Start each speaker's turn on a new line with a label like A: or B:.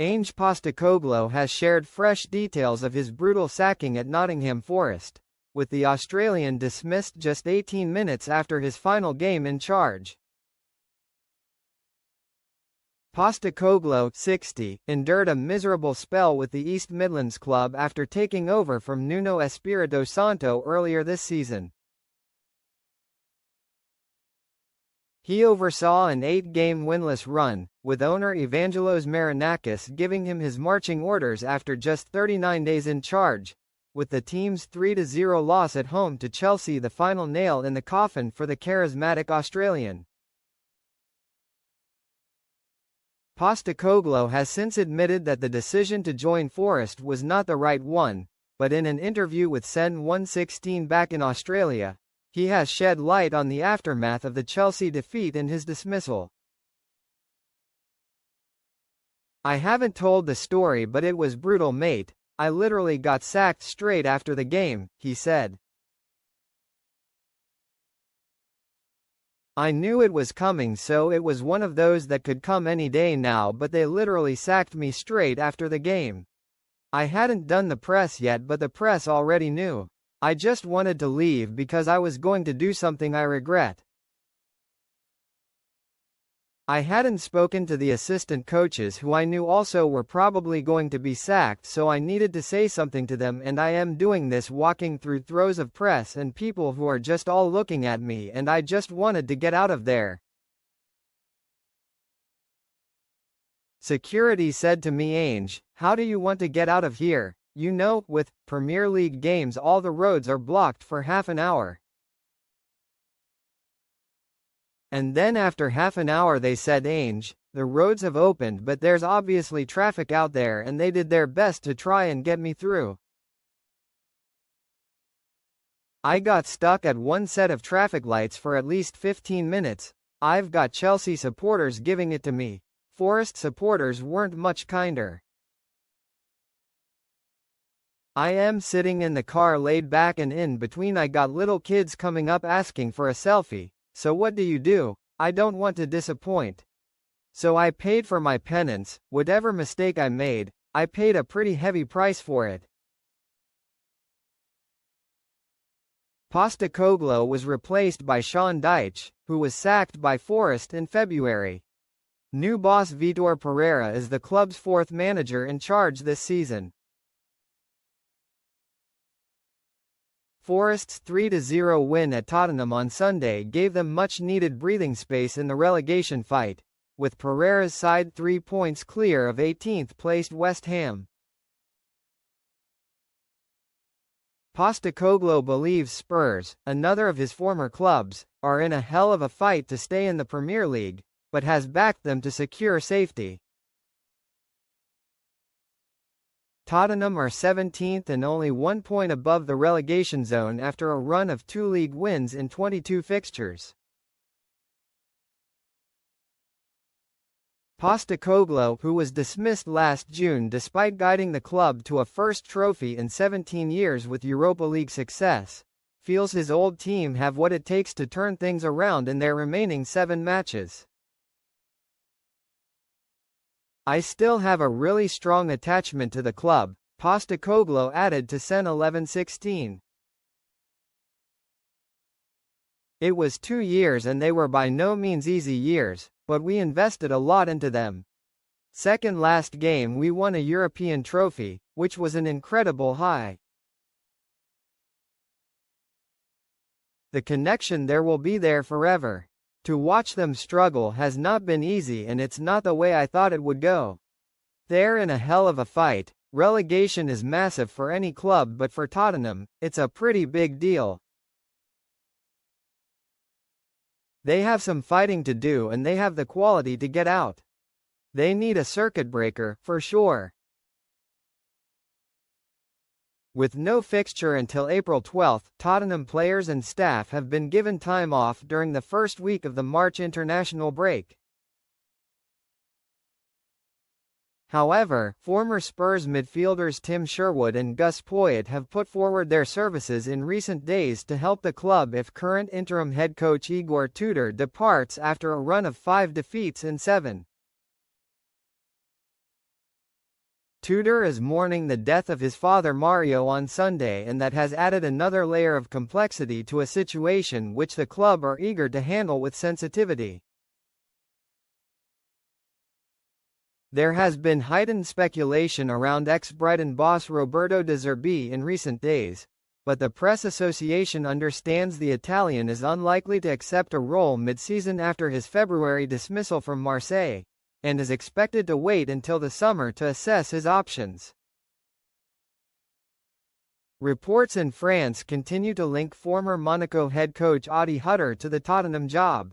A: Ange Postecoglou has shared fresh details of his brutal sacking at Nottingham Forest, with the Australian dismissed just 18 minutes after his final game in charge. Postecoglou, 60, endured a miserable spell with the East Midlands club after taking over from Nuno Espirito Santo earlier this season. He oversaw an 8-game winless run, with owner Evangelos Marinakis giving him his marching orders after just 39 days in charge, with the team's 3-0 loss at home to Chelsea the final nail in the coffin for the charismatic Australian. Postecoglou has since admitted that the decision to join Forest was not the right one, but in an interview with SEN 116 back in Australia, he has shed light on the aftermath of the Chelsea defeat and his dismissal. "I haven't told the story, but it was brutal, mate. I literally got sacked straight after the game," he said. "I knew it was coming, so it was one of those that could come any day now, but they literally sacked me straight after the game. I hadn't done the press yet, but the press already knew. I just wanted to leave because I was going to do something I regret. I hadn't spoken to the assistant coaches, who I knew also were probably going to be sacked, so I needed to say something to them, and I am doing this walking through throes of press and people who are just all looking at me, and I just wanted to get out of there." Security said to me, "Ange, how do you want to get out of here? You know, with Premier League games all the roads are blocked for half an hour. And then after half an hour they said, Ange, the roads have opened, but there's obviously traffic out there, and they did their best to try and get me through. I got stuck at one set of traffic lights for at least 15 minutes. I've got Chelsea supporters giving it to me. Forest supporters weren't much kinder. I am sitting in the car laid back, and in between I got little kids coming up asking for a selfie. So what do? I don't want to disappoint. So I paid for my penance. Whatever mistake I made, I paid a pretty heavy price for it." Postecoglou was replaced by Sean Dyche, who was sacked by Forest in February. New boss Vitor Pereira is the club's fourth manager in charge this season. Forest's 3-0 win at Tottenham on Sunday gave them much-needed breathing space in the relegation fight, with Pereira's side 3 points clear of 18th-placed West Ham. Postecoglou believes Spurs, another of his former clubs, are in a hell of a fight to stay in the Premier League, but has backed them to secure safety. Tottenham are 17th and only 1 point above the relegation zone after a run of 2 league wins in 22 fixtures. Postecoglou, who was dismissed last June despite guiding the club to a first trophy in 17 years with Europa League success, feels his old team have what it takes to turn things around in their remaining 7 matches. I still have a really strong attachment to the club, Postecoglou added to SEN 1116. It was 2 years and they were by no means easy years, but we invested a lot into them. Second last game we won a European trophy, which was an incredible high. The connection there will be there forever. To watch them struggle has not been easy, and it's not the way I thought it would go. They're in a hell of a fight. Relegation is massive for any club, but for Tottenham, it's a pretty big deal. They have some fighting to do and they have the quality to get out. They need a circuit breaker, for sure. With no fixture until April 12, Tottenham players and staff have been given time off during the first week of the March international break. However, former Spurs midfielders Tim Sherwood and Gus Poyet have put forward their services in recent days to help the club if current interim head coach Igor Tudor departs after a run of 5 defeats in 7. Tudor is mourning the death of his father Mario on Sunday, and that has added another layer of complexity to a situation which the club are eager to handle with sensitivity. There has been heightened speculation around ex-Brighton boss Roberto De Zerbi in recent days, but the Press Association understands the Italian is unlikely to accept a role mid-season after his February dismissal from Marseille, and is expected to wait until the summer to assess his options. Reports in France continue to link former Monaco head coach Adi Hutter to the Tottenham job.